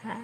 Hi.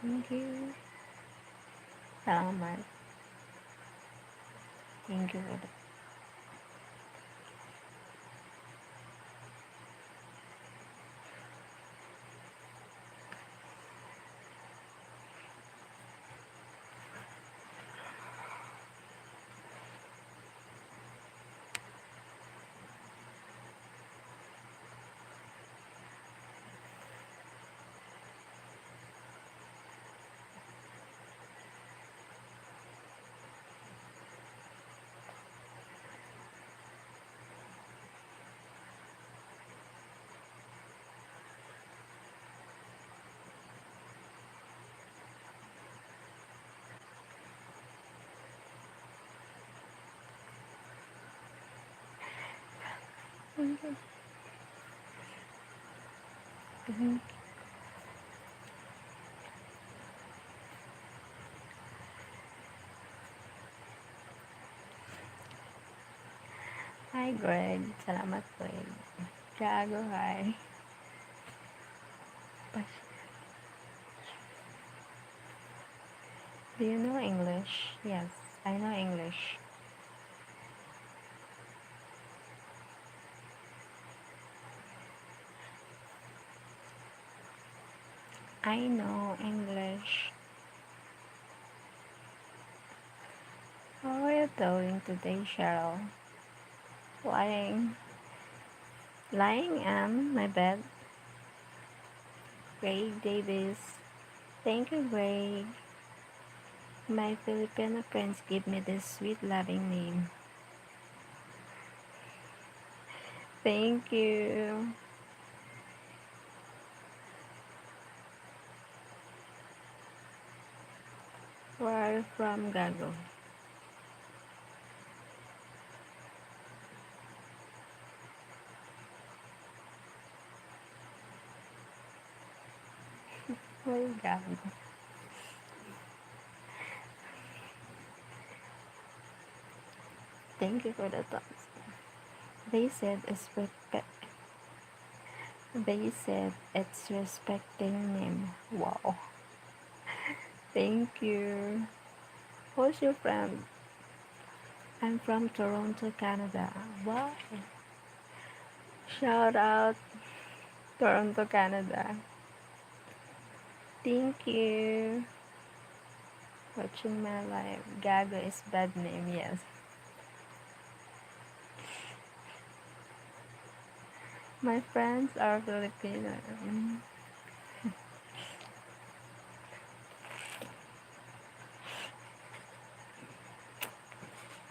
Thank you. Salamat. Thank you for that. Thank you. Mhm. Hi, Greg. Salamat, Greg. Gago, hi. Do you know English? Yes, I know English. I know English. How are you doing today, Cheryl? Lying. Lying on my bed. Greg Davis. Thank you, Greg. My Filipino friends give me this sweet, loving name. Thank you. Where are you from, Gago? Where Gago? Thank you for the thoughts. They said it's respecting name. Wow. Thank you. Who's your friend? I'm from Toronto, Canada. Wow. Shout out Toronto, Canada. Thank you. Watching my life. Gago is bad name, yes. My friends are Filipino.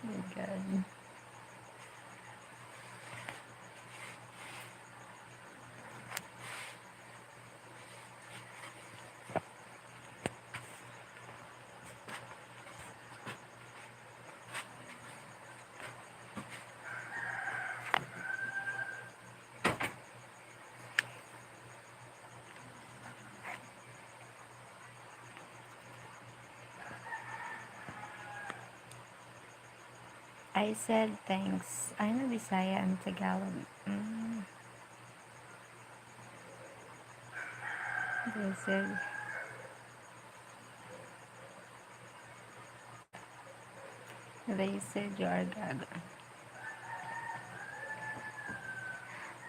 Oh my god. I said thanks. I know Bisaya and Tagalog. They said, you are gaga.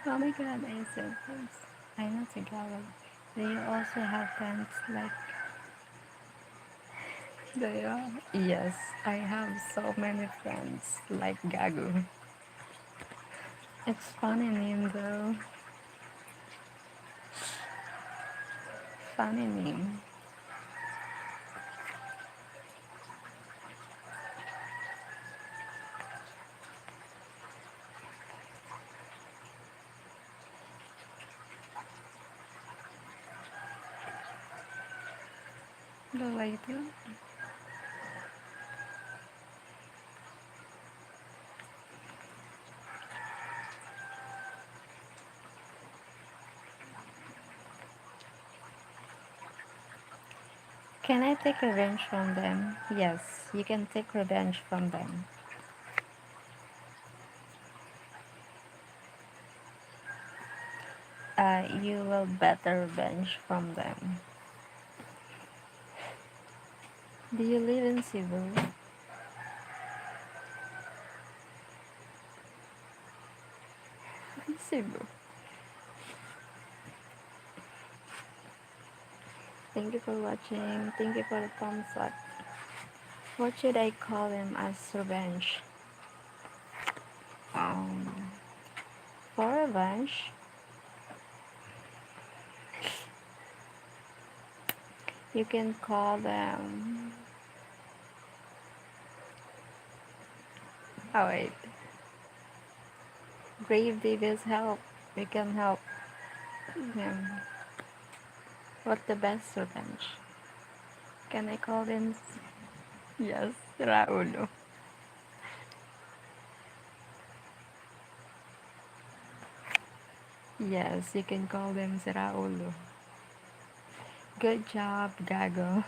Oh my god, I said thanks. I know Tagalog. Do you also have friends like they? Yes, I have so many friends like Gagu. It's funny name though. Funny name. The later. Can I take revenge from them? Yes, you can take revenge from them. You will better revenge from them. Do you live in Cebu? Cebu. Thank you for watching. Thank you for the thumbs up. What should I call him as revenge? Um, for revenge, you can call them. Oh wait, Grave Davis help. We can help him. What the best revenge? Can I call him? Yes, Raulo. Yes, you can call them Raulo. Good job, Gago.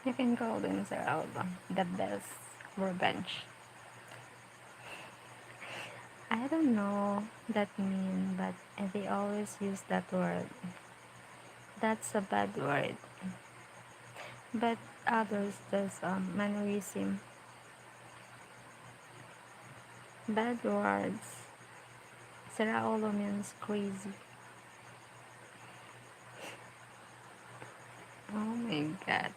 You can call them Raulo. The best revenge. I don't know that mean, but they always use that word. That's a bad word. But others does mannerism. Bad words. Seraolo means crazy. Oh my god.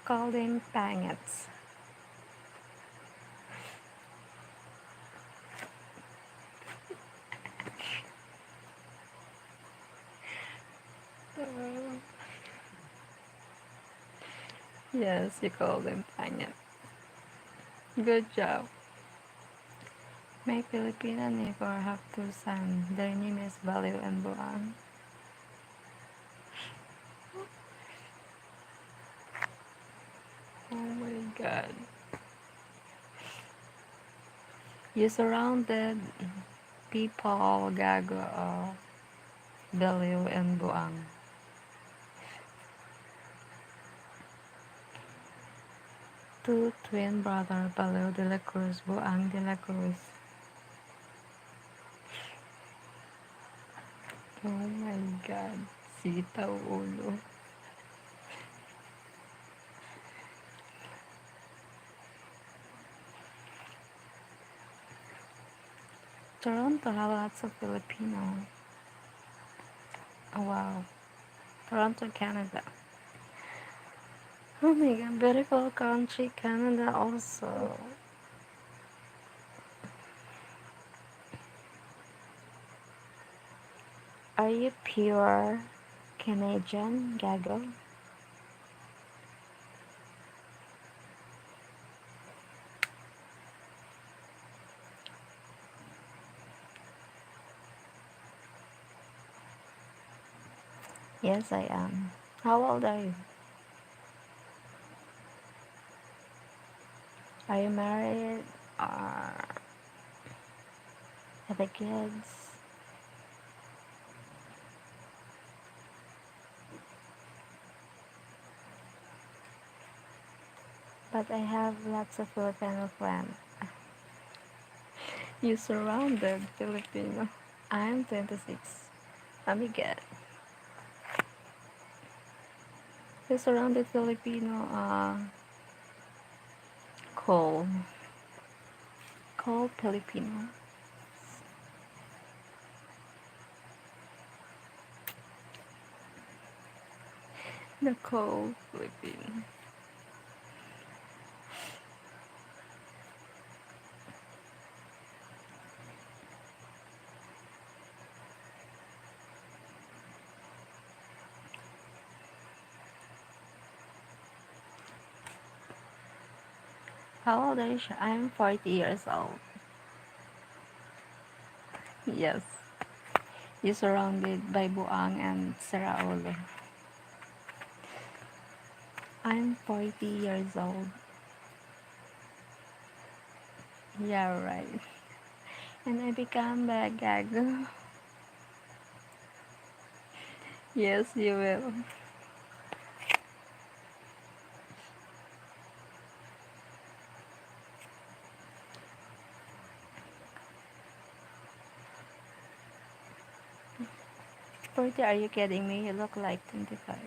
Call them pangets. Uh, yes, you call them pangets. Good job. My Filipino neighbor have two sons. Their name is Baliw and Buang. Oh my god. You surrounded people, Gago, Baliw and Buang. Two twin brother, Baliw de la Cruz, Buang de la Cruz. Oh my god. Sitaw ulo. Toronto have lots of Filipino. Oh wow. Toronto, Canada. Oh my god, beautiful country, Canada also. Are you pure Canadian, Gago? Yes, I am. How old are you? Are you married? Or have a kids? but I have lots of Filipino friends. You surrounded Filipino. I'm 26. Amiga. You surrounded Filipino. Cold. Cold Filipino. The cold Filipino. How old are you? I'm 40 years old. Yes. You surrounded by Buang and Saraolo. I'm 40 years old. Yeah, right. And I become a gago. Yes, you will. Forty? Are you kidding me? You look like 25.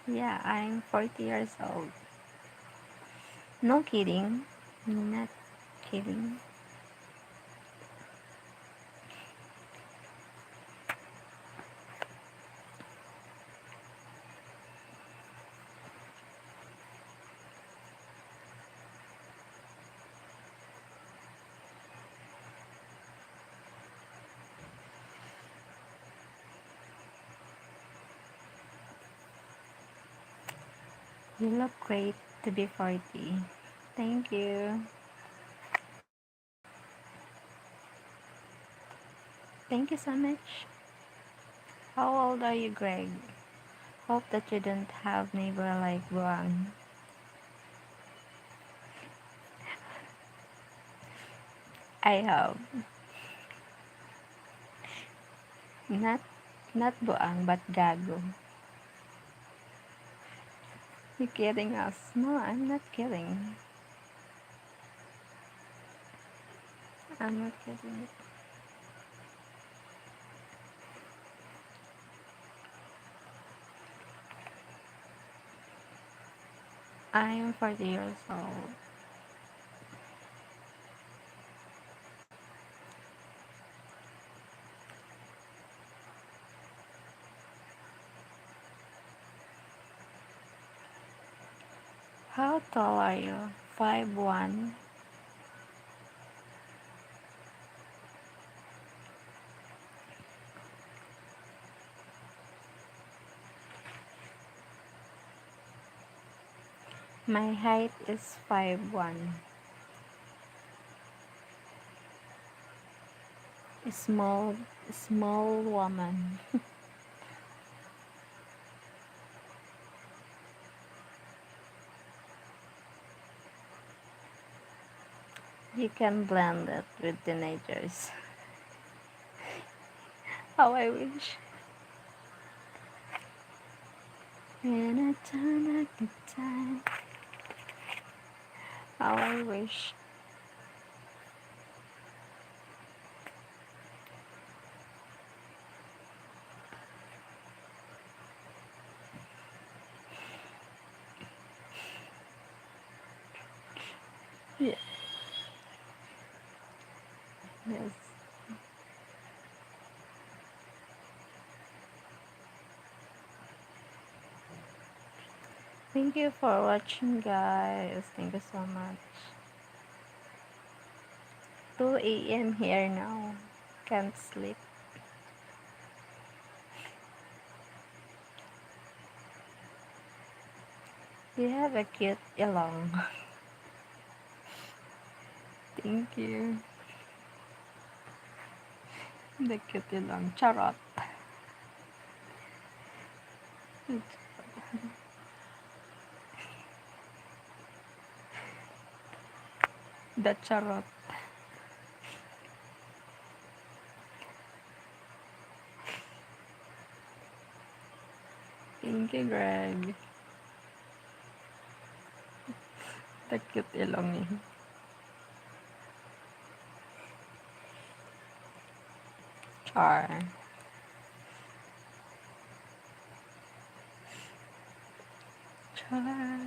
Yeah, I'm 40 years old. No kidding. Not kidding. You look great to be 40. Thank you. Thank you so much. How old are you, Greg? Hope that you don't have neighbor like Buang. I have. Not not Buang, but Gago. You kidding us? No, I'm not kidding. I'm not kidding. I am 40 years old. How tall are you? 5'1". My height is 5'1". Small, small woman. You can blend it with teenagers. How I wish. In a time like the time. How I wish. Yeah. Yes. Thank you for watching, guys. Thank you so much. 2 a.m. here now. Can't sleep. You have a cute ilong. Thank you. The cute ilong. Charot. The charot. Thank you, Greg. The cute ilong niya. Char. Char.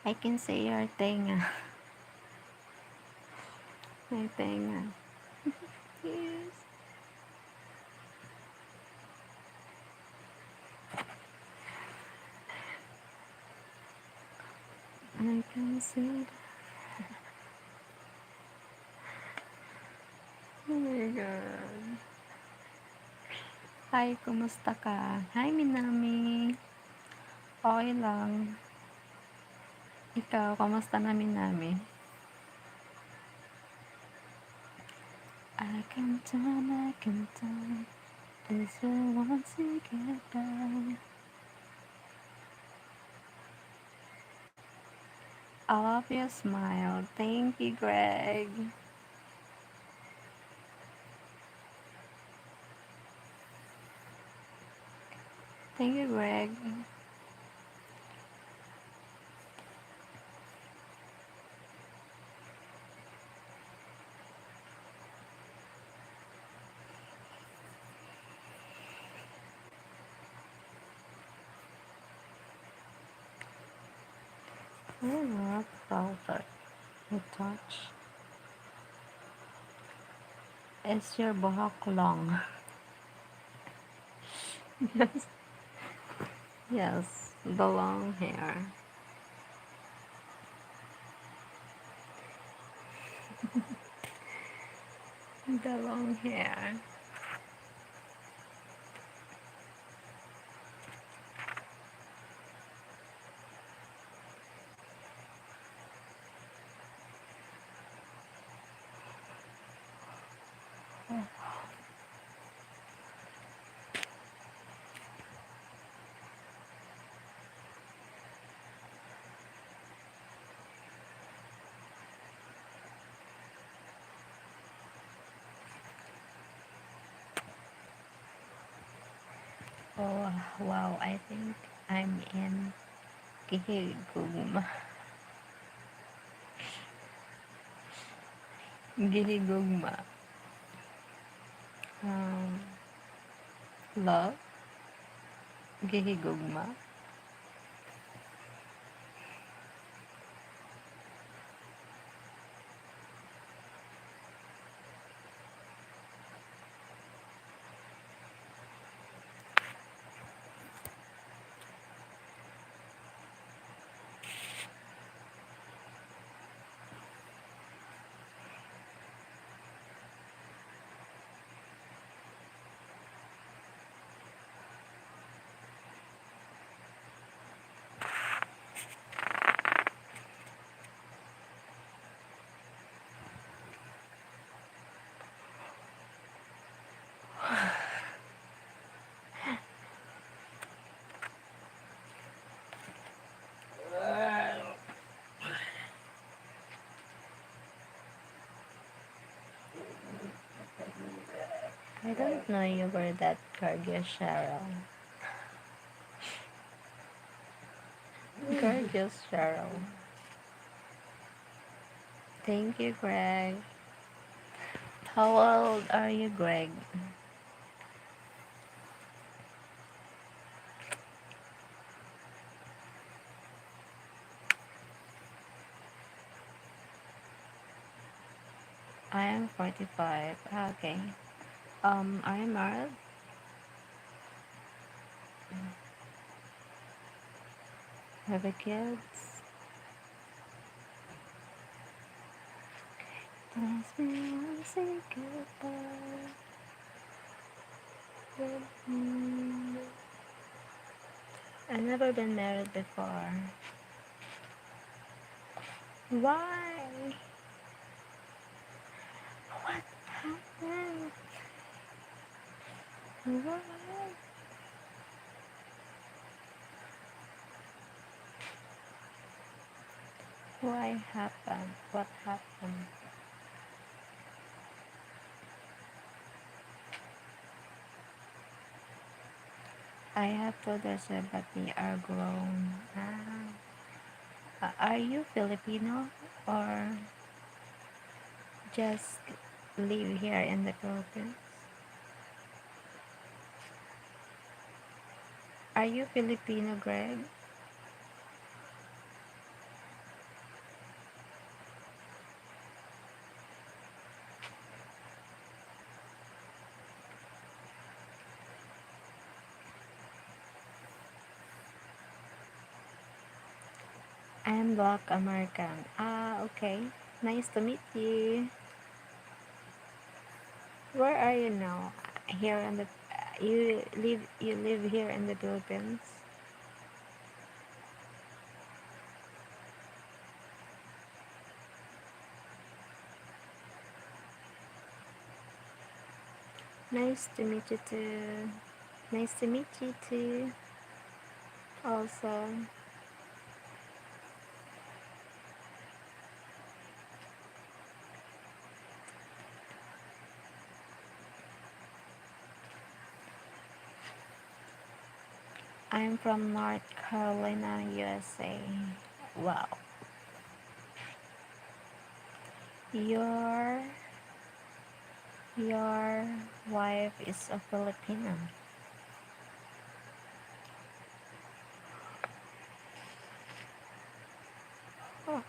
I can say your tenga. My tenga. Yes. I can see. Oh my God. Hi, kumusta ka? Hi, Minami. Okay lang. Ikaw, kumusta na, Minami? I can turn. Is it once you get back? I love your smile. Thank you, Greg. Thank you, Greg. Oh, not filter. You touch. Is your buhok long? Yes. Yes, the long hair. The long hair. Oh, wow, I think I'm in Gihigugma. Gihigugma. Um, love? Gihigugma? I don't know you were that gorgeous, Cheryl. Gorgeous, Cheryl. Thank you, Greg. How old are you, Greg? I am 45. Okay. Are you married? Have a kids? Ask me when say goodbye with me. I've never been married before. Why? What happened? Why? Why happened? What happened? I have told her, but they are grown. Are you Filipino or just live here in the Philippines? Are you Filipino, Greg? I'm Black American. Ah, okay. Nice to meet you. Where are you now? Here in the you live here in the Philippines. Nice to meet you too. Nice to meet you too. Also, I'm from North Carolina, USA. Wow. Your your wife is a Filipino. Oh,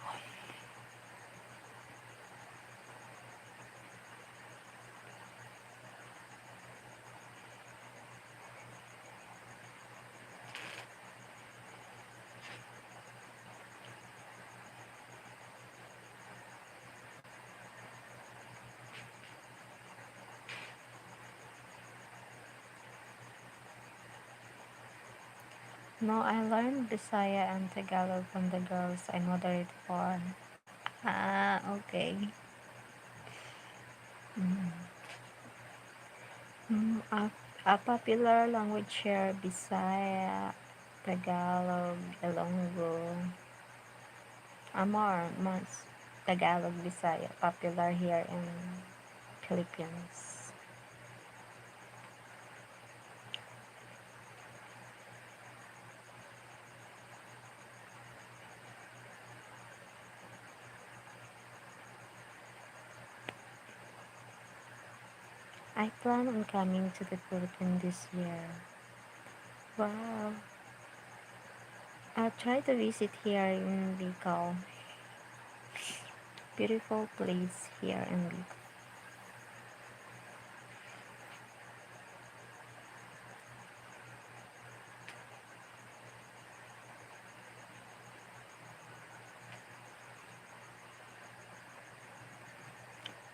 no, I learned Bisaya and Tagalog from the girls I moderate for. Ah, okay. Mm. A popular language here, Bisaya, Tagalog, Ilonggo, Amar, mas Tagalog, Bisaya, popular here in Philippines. I plan on coming to the Philippines this year. Wow. I'll try to visit here in Bicol. Beautiful place here in Bicol.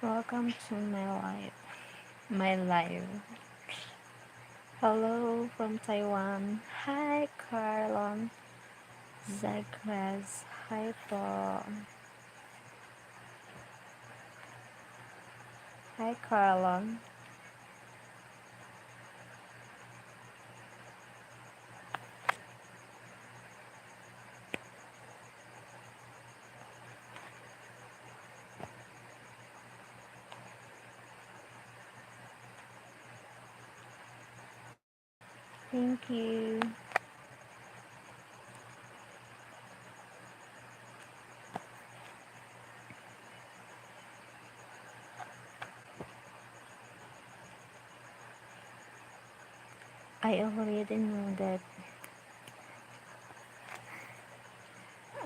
Welcome to my life. My life. Hello from Taiwan. Hi, Carlon. Zagras. Hi po. Hi, Carlon. Thank you. I already know that.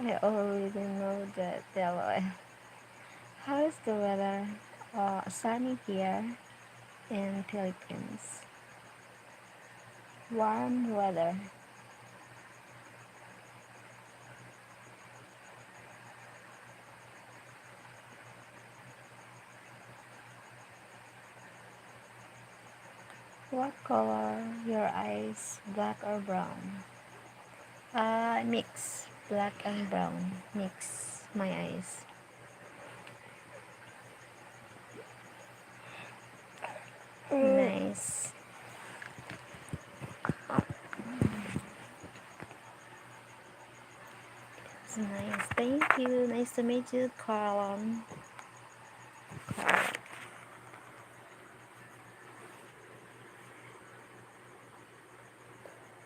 I already know that. Hello. How is the weather? Sunny here in Philippines. Warm weather. What color your eyes, black or brown? Mix. Black and brown. Mix my eyes. Nice. It's nice. Thank you. Nice to meet you, Carlon.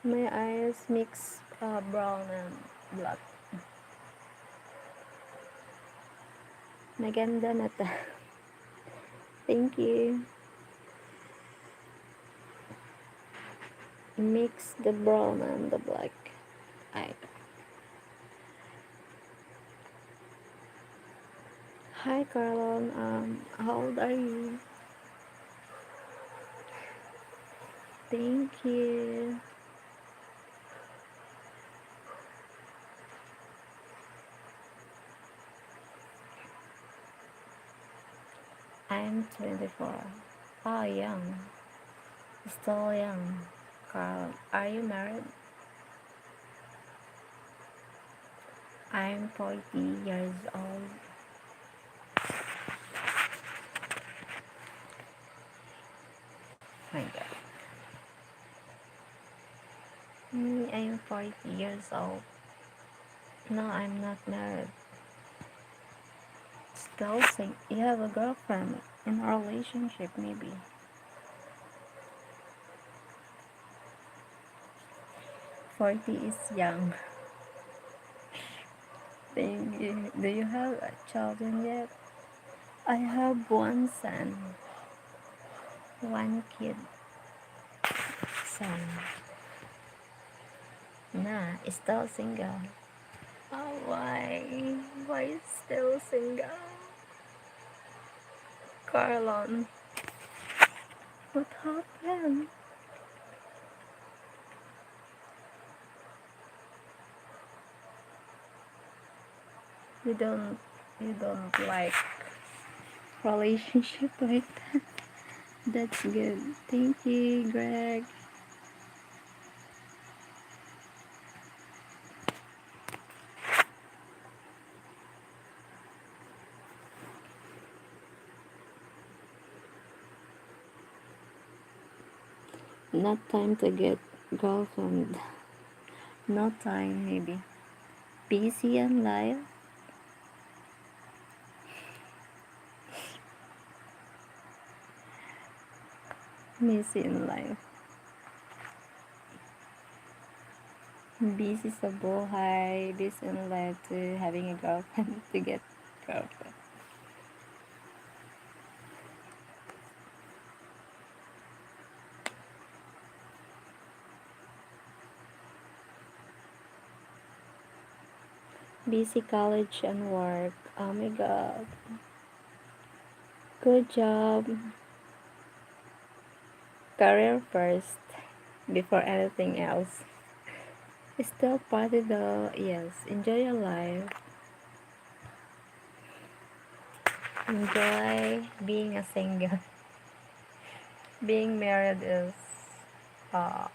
My eyes mix brown and black. Maganda mata. Thank you. Mix the brown and the black eye. Hi, Carlon. How old are you? Thank you. I'm 24. Oh, young. Still young. Carl, are you married? I'm 40 years old. My God. Me, I'm 40 years old. No, I'm not married. Still sing. You have a girlfriend in a relationship, maybe. 40 is young. Thank you. Do you have a children yet? I have one son. One kid. Son. Nah, still single. Oh, why? Why still single? Carlon, what happened? You don't, you don't like relationship like that? That's good. Thank you, Greg. Not time to get girlfriend. No time, maybe. Busy in life. Busy in life. Busy sa buhay. Busy in life to having a girlfriend to get girlfriend. Busy college and work. Oh my god. Good job. Career first before anything else. Still party though. Yes. Enjoy your life. Enjoy being a single. Being married is uh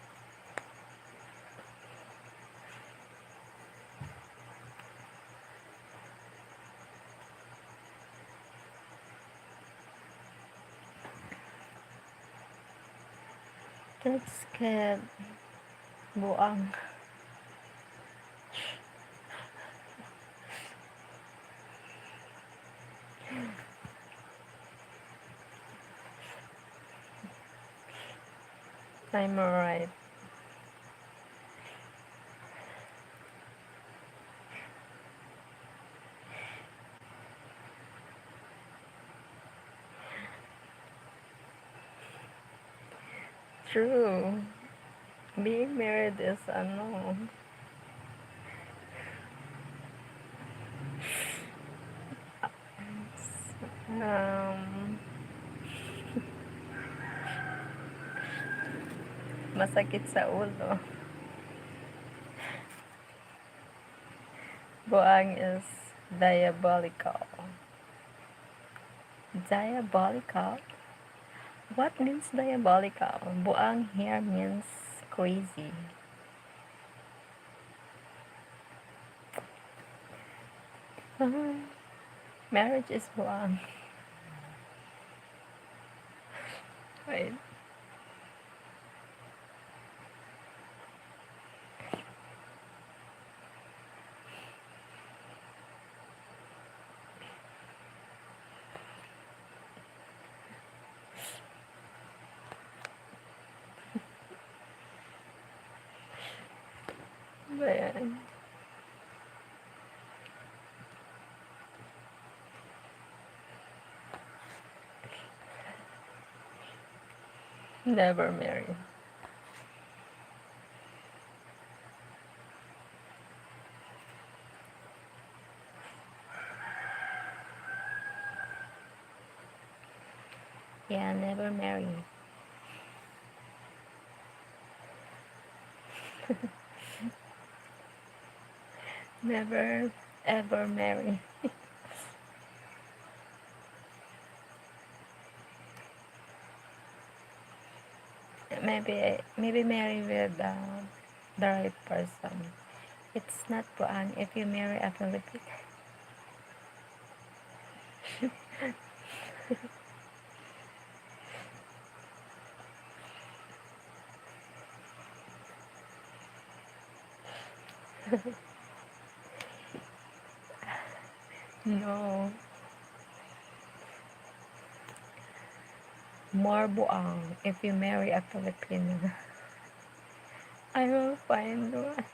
that's good. Buang. I'm alright. True. Being married is ano. Um, Masakit sa ulo. Buang is diabolical. Diabolical? What means diabolical? Buang here means crazy. Marriage is buang. Wait. Ba yan? Never marry. Yeah, never marry. Never ever marry. Maybe marry with the right person. It's not buang if you marry a Filipino. No, more buang if you marry a Filipino. I will find one.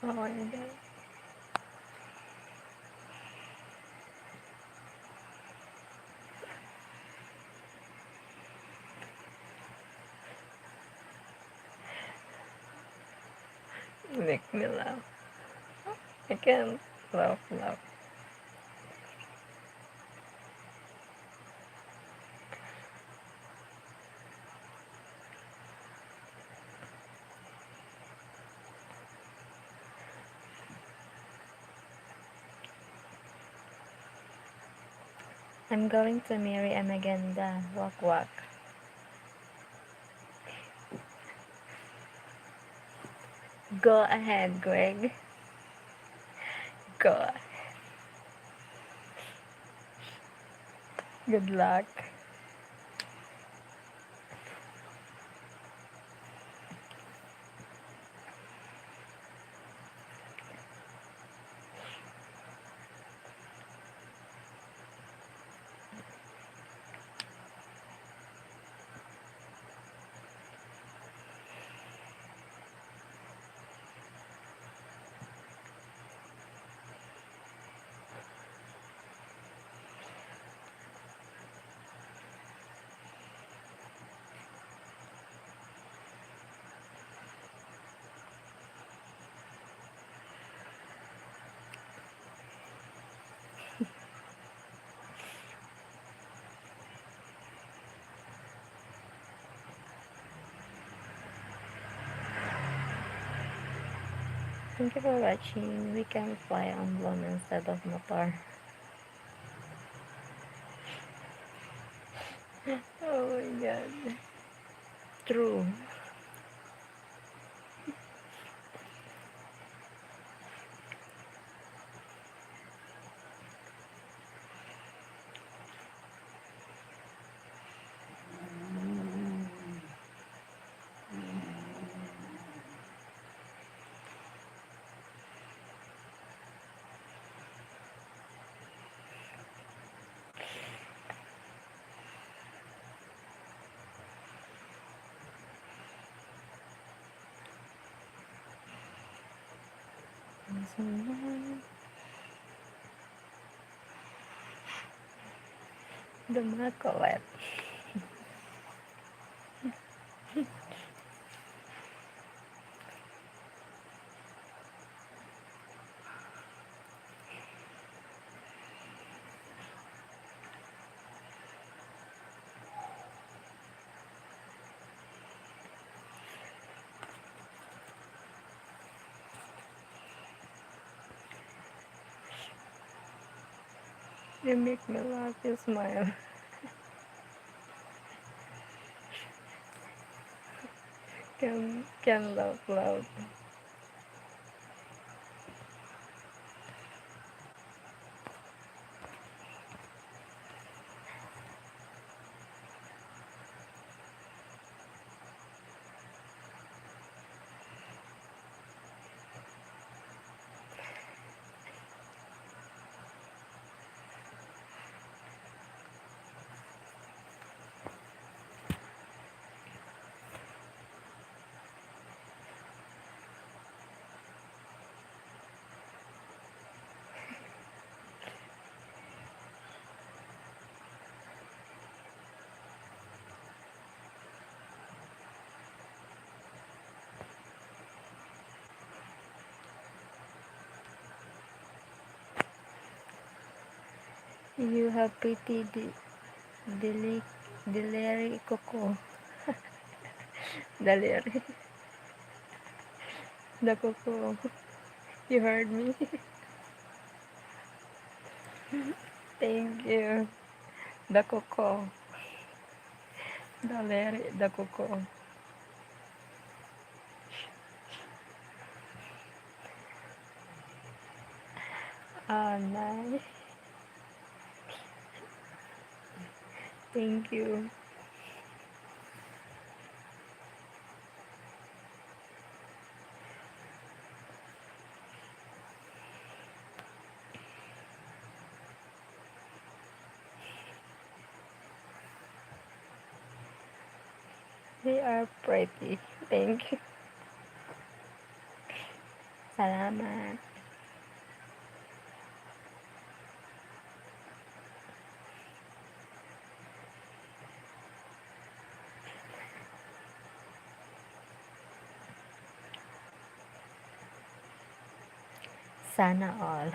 Oh my god. Make me laugh. I can't laugh. I'm going to marry a maganda. Walk walk. Go ahead, Greg. Go. Good luck. Thank you for watching. We can fly on balloon instead of motor. Oh my god. True. The Macolet. You make me laugh, you smile. Can laugh loud. You have pity dili, dileri koko. Daleri. The koko. You heard me? Thank you. The koko. Daleri. The koko. Ah, nice. Thank you. They are pretty. Thank you. Salamat. Sana all.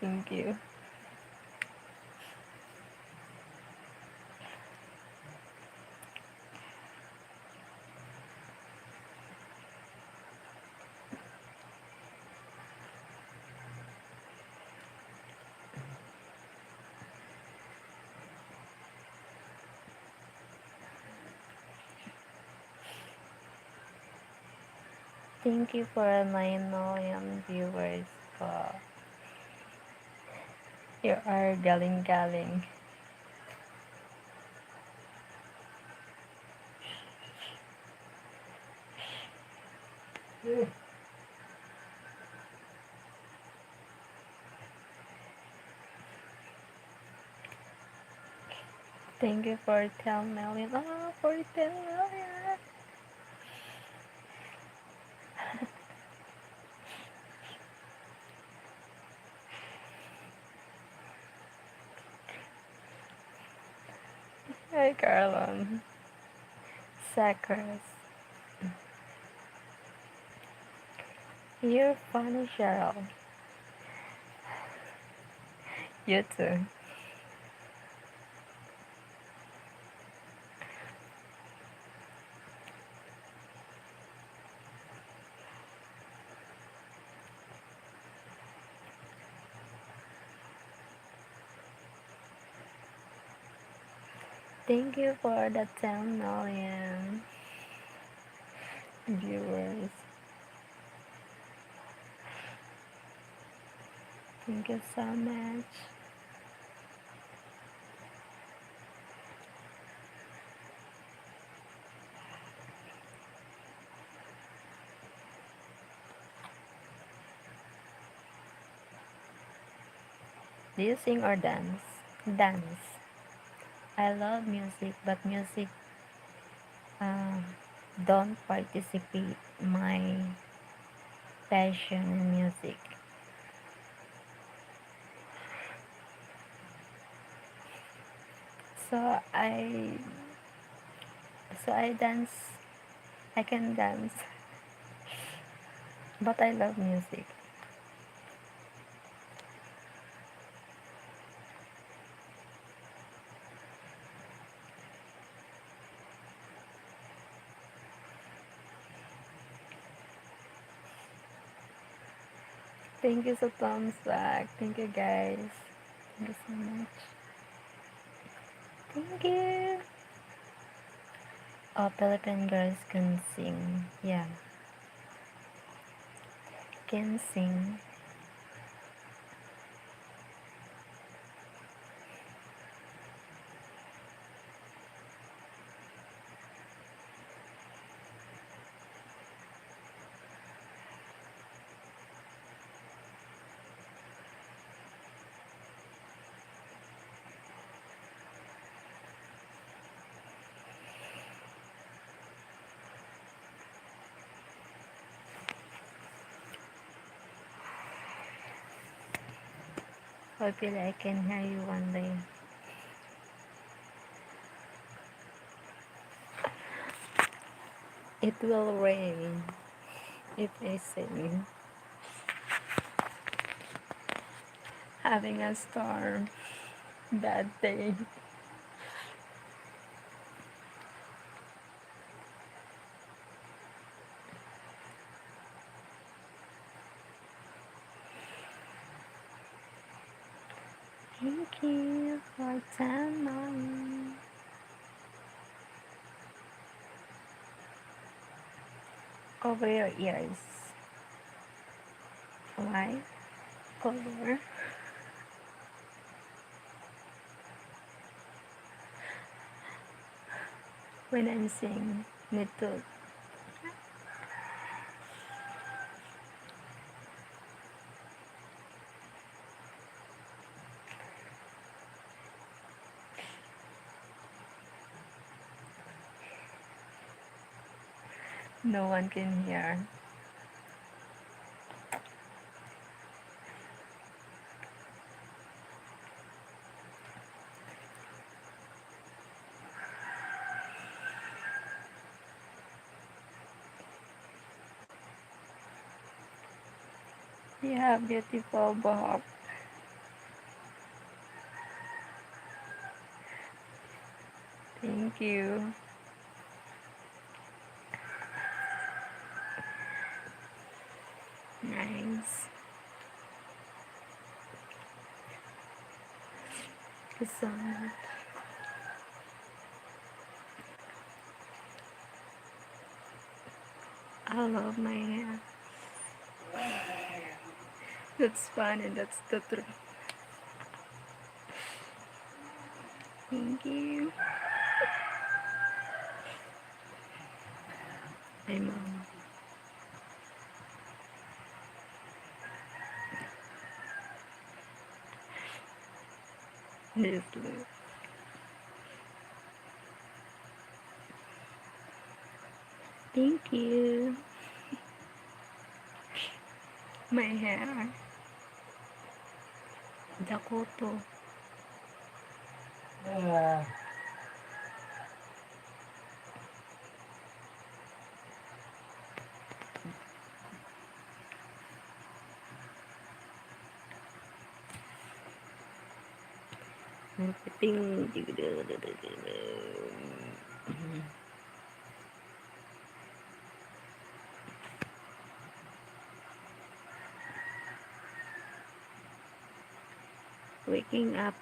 Thank you. Thank you for 9 million viewers po. You are galing-galing. Thank you for 10 million. Oh, for 10 million. Hi, Carlon. Sakras. You're funny, Cheryl. You too. Thank you for the 10 million viewers. Thank you so much. Do you sing or dance? Dance. I love music, but music uh, don't participate my passion in music. So I dance. I can dance, but I love music. Thank you so thumbs back. Thank you guys. Thank you so much. Thank you. Oh, Philippine girls can sing. Yeah, can sing. Hopefully I can hear you one day. It will rain if I sing. Having a storm. Bad day. Thank you for 10 months. Cover your ears. Why? Cover. When I'm singing, need to. No one can hear. You have beautiful bob. Thank you. Nice. Thank you so much. I love my hair. That's funny. That's the truth. Thank you. My mom. This look. Thank you. My hair. Dakoto. Ting. Waking up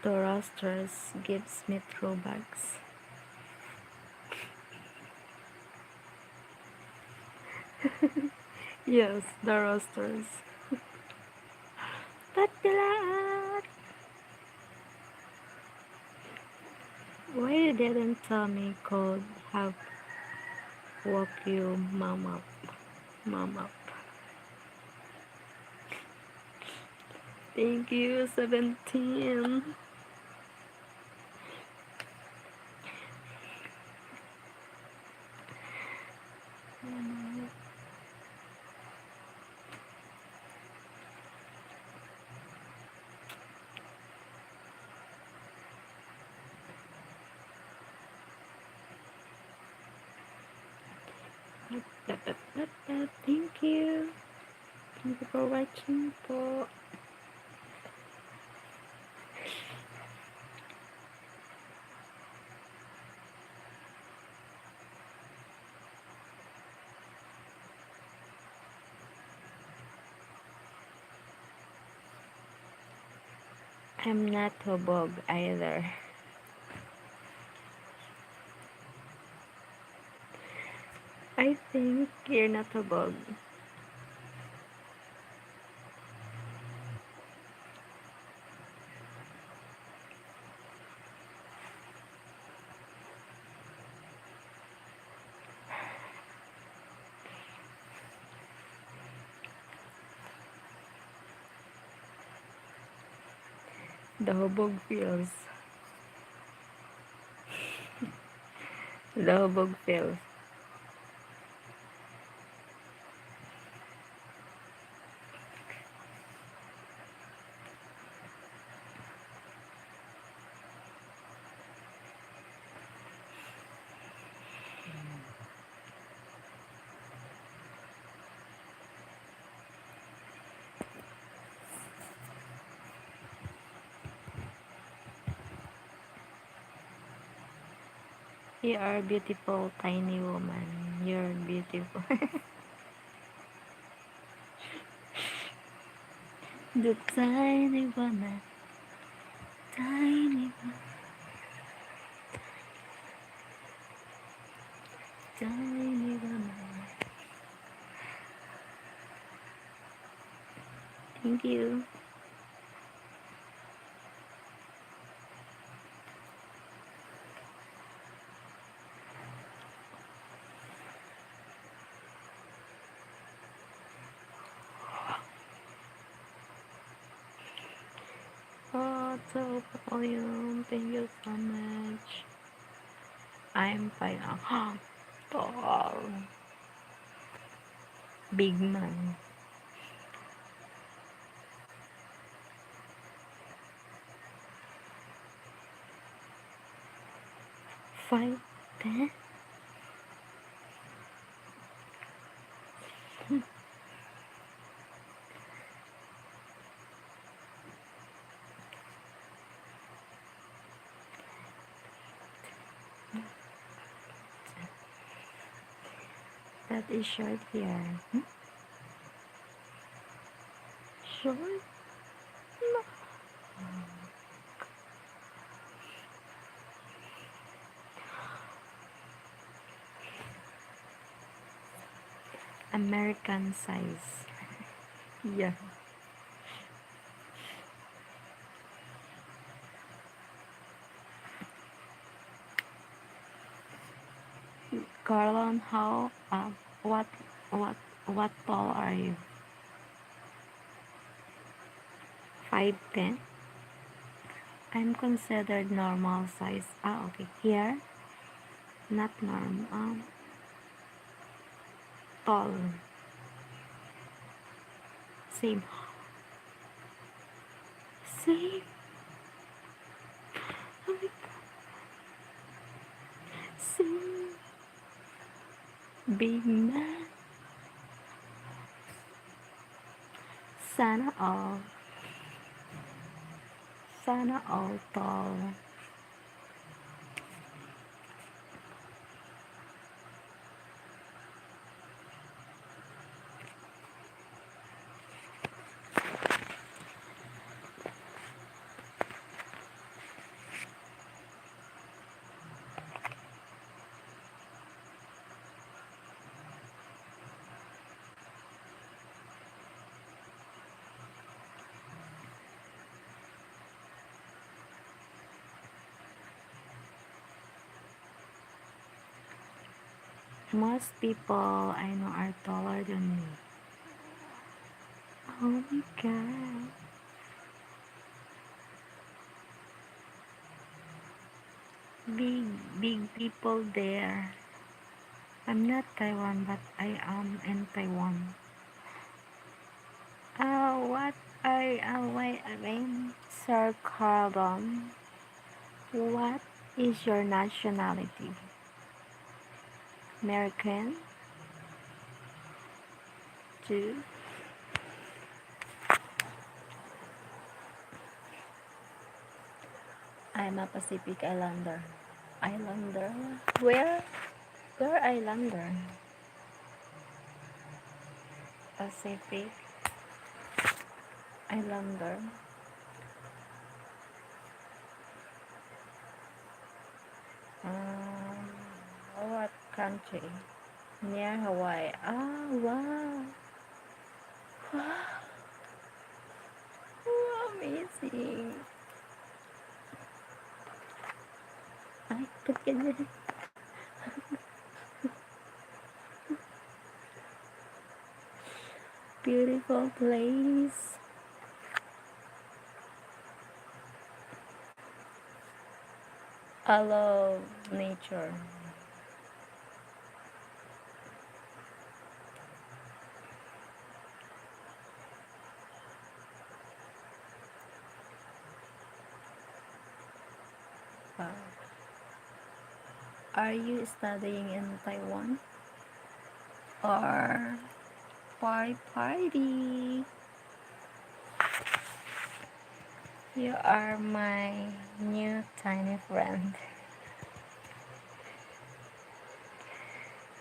to roasters gives me throwbacks. Yes, the roasters. Patilaat! Why you didn't tell me could have woke you mom up? Mom up. Thank you, 17. Thank you. Thank you for watching po. I'm not hubog either. I think you're not hubog. The hubog feels. The hubog feels. You are a beautiful, tiny woman. You're beautiful. The tiny woman, tiny, tiny woman. Thank you. Oh, so volume. Thank you so much. I'm fine. Tall. Big man. 5'10". That is short hair. Short? No. American size. Yeah. Carlon, how, what, what tall are you? 5'10"? I'm considered normal size. Okay. Here, not normal. Tall. Same. Same. Oh my God. Same. Big man. Sana all. Sana all tall. Most people I know are taller than me. Oh my God. Big people there. I'm not Taiwan, but I am in Taiwan. What wait again? Sir Carbon, what is your nationality? American? Too? I'm a Pacific Islander. Islander? Where? Where Islander? Pacific Islander. Um, what country? Near Hawaii. Ah, wow. Wow, amazing. Ay, ba't ganyan? Beautiful place. I love nature. Wow. Are you studying in Taiwan? Or party? You are my new tiny friend.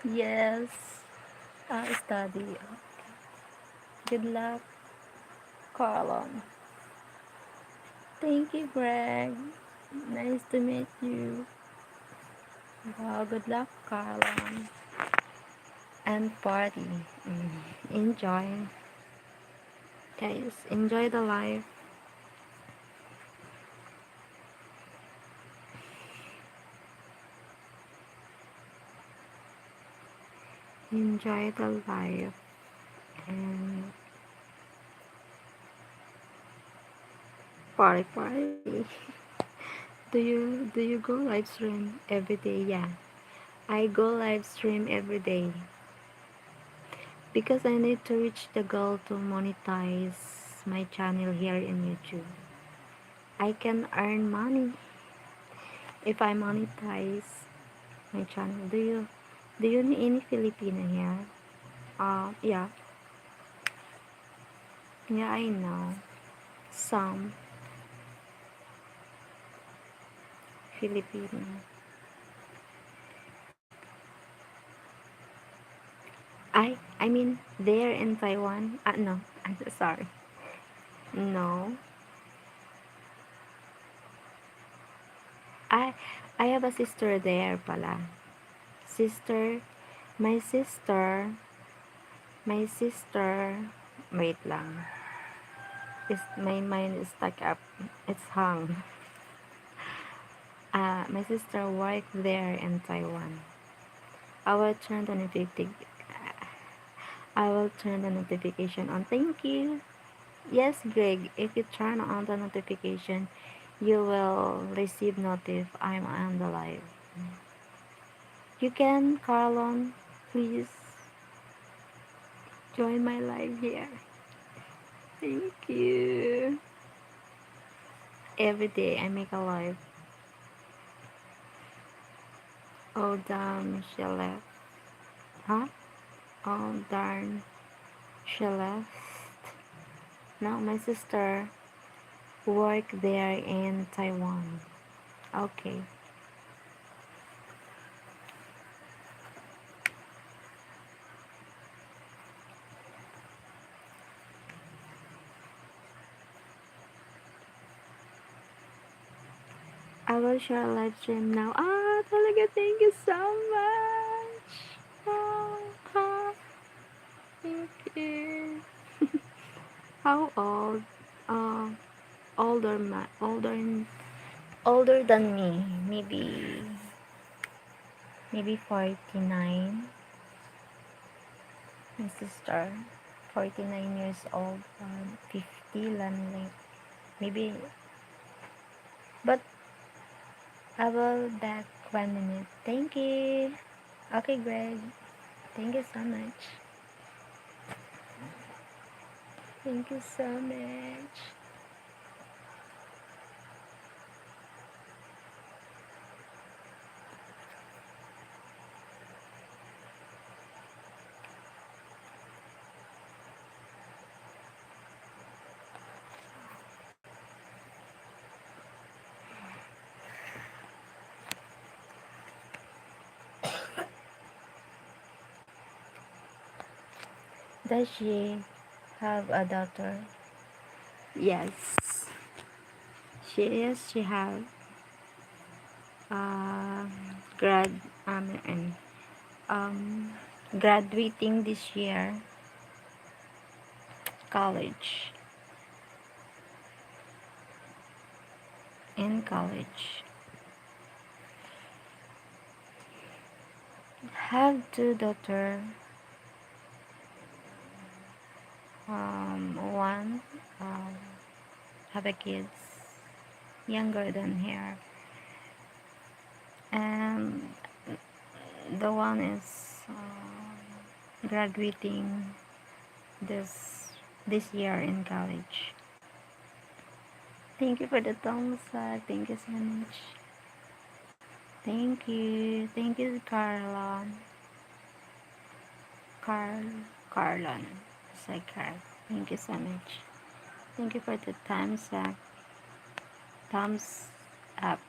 Yes, I study. Good luck, Carlon. Thank you, Greg. Nice to meet you. Wow, good luck, Carlon. And party. Enjoy. Guys, enjoy the life. Enjoy the life. And party. Do you go live stream every day? Yeah. I go live stream every day because I need to reach the goal to monetize my channel here in YouTube. I can earn money if I monetize my channel. Do you know any Filipino here? Yeah. Yeah, I know. Some Filipino. I mean there in Taiwan. No. I'm so sorry. No. I I have a sister there pala. Sister, my sister, my sister. Wait lang. My mind is stuck up. It's hung. My sister worked there in Taiwan. I will turn the notification. I will turn the notification on. Thank you. Yes, Greg. If you turn on the notification, you will receive notif. I'm on the live. You can, Carlon, please join my live here. Thank you. Every day I make a live. Oh damn, she left. Huh? Oh darn, she left. No, my sister worked there in Taiwan. Okay. I will share a live stream now. Ah, talaga, thank you so much. Oh, ah, thank you. How old? Uh, older than me. Maybe 49. My sister, 49 years old. 50 lang like maybe. But I will back 1 minute. Thank you. Okay, Greg. Thank you so much. Thank you so much. Does she have a daughter? Yes. She have. uh, grad and um, graduating this year college in college. Have two daughter, one have a kids younger than her, and the one is graduating this year in college. Thank you for the thumbs up. Thank you so much. Thank you, Carlon. Carl, Carlon. It's like Carl. Thank you so much. Thank you for the thumbs up. Thumbs up.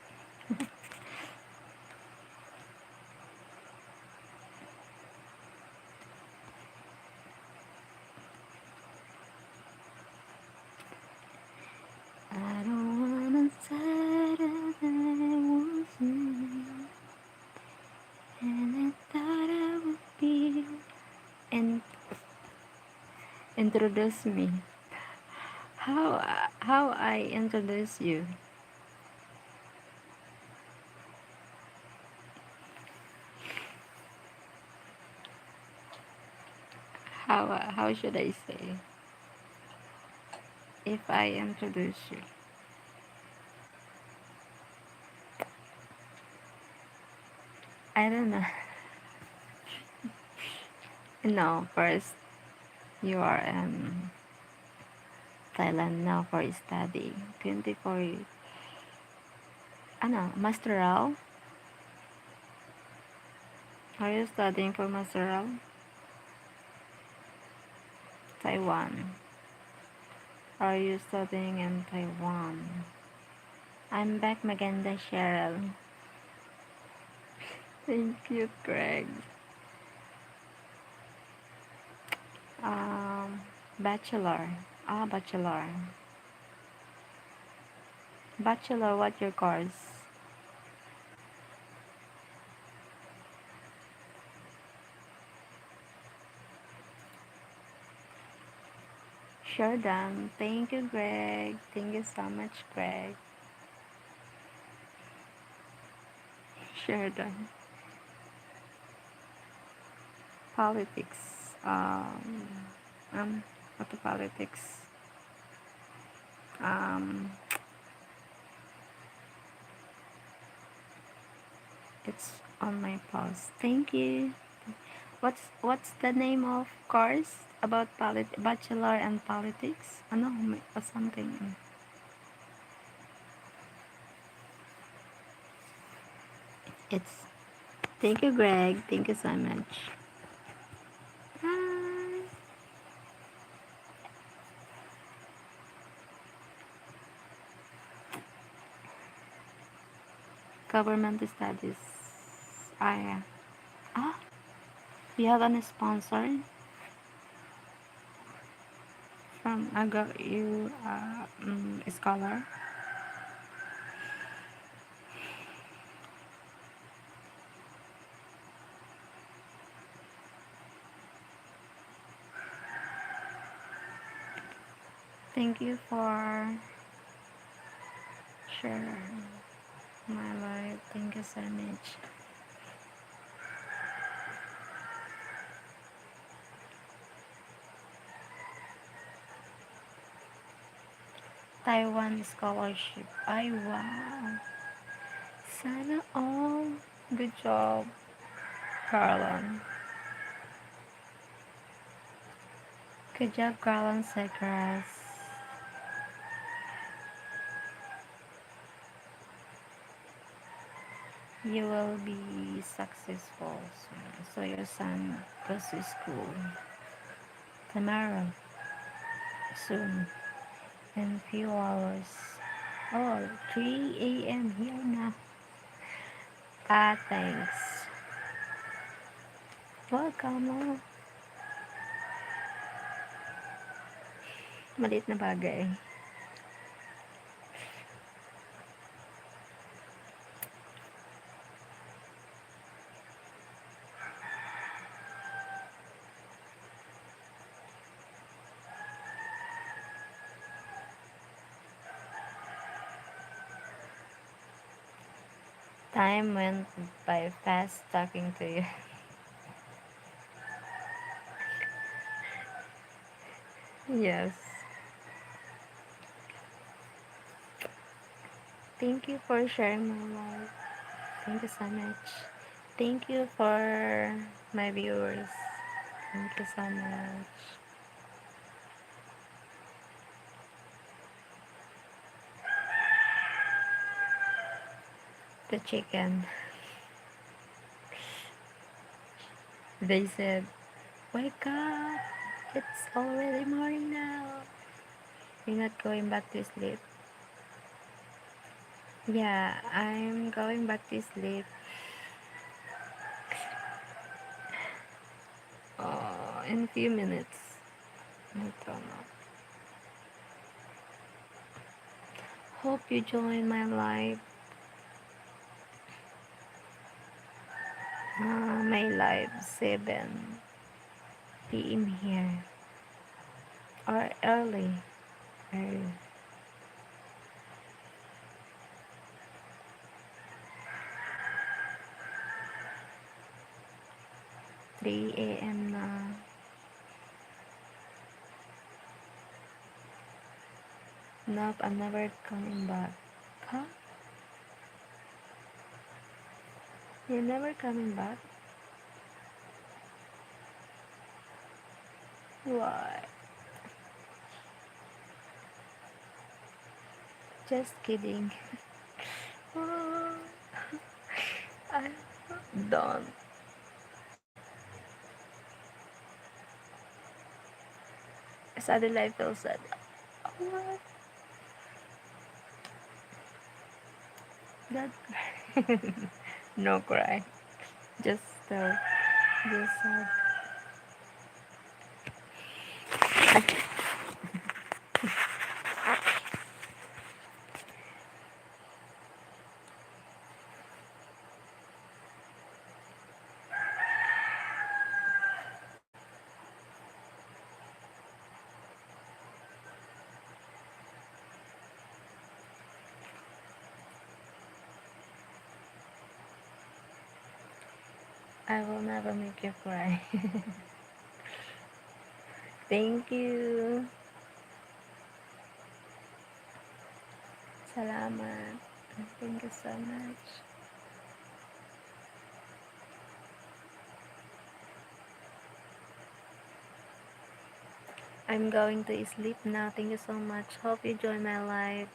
I don't wanna say that I was you, and I thought I would be. And introduce me. How I introduce you? How should I say if I introduce you? I don't know. No, first you are in Thailand now for study. 24. Ano, masteral? Are you studying for masteral? Taiwan. Are you studying in Taiwan? I'm back, Maganda Cheryl. Thank you, Greg. Um, Bachelor. Bachelor. Bachelor, what your course? Sure done. Thank you, Greg. Thank you so much, Greg. Sure done. Politics. Um, what the politics? Um, it's on my post. Thank you. What's the name of course about bachelor and politics? Ano, or something. It's thank you, Greg. Thank you so much. Bye. Government studies. Yeah. Ah, you have a sponsor from you scholar. Thank you for sharing my life. Thank you so much. Taiwan scholarship. Ay, wow. Sana all. Good job, Carlon. Good job, Carlon Segras. You will be successful soon. So your son goes to school tomorrow, soon, in few hours. Oh, 3 a.m. here now. Thanks. Welcome. Oh. Maliit na bagay. Time went by fast talking to you. Yes. Thank you for sharing my life. Thank you so much. Thank you for my viewers. Thank you so much. The chicken. They said, wake up. It's already morning now. You're not going back to sleep. Yeah, I'm going back to sleep. In a few minutes. I don't know. Hope you join my live. My live 7 p.m. here. Or early. Early. 3 a.m. na. Nope, I'm never coming back. Huh? You're never coming back? Why? Just kidding. I don't. Suddenly I feel sad. What? That no cry. Just just sad. I will never make you cry. Thank you. Salamat. Thank you so much. I'm going to sleep now. Thank you so much. Hope you join my live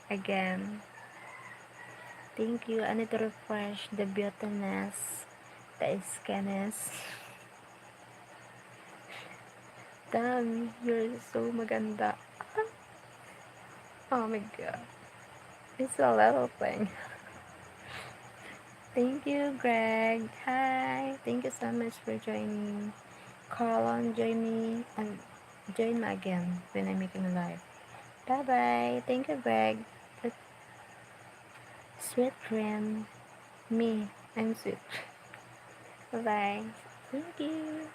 again. Thank you. I need to refresh the beautiness, the skinniness. Damn, you're so maganda. Oh my god. It's a little thing. Thank you, Greg. Hi. Thank you so much for joining. Carlon, join me and join me again when I'm making a live. Bye bye. Thank you, Greg. Sweet cream. Me. I'm sweet. Bye bye. Thank you.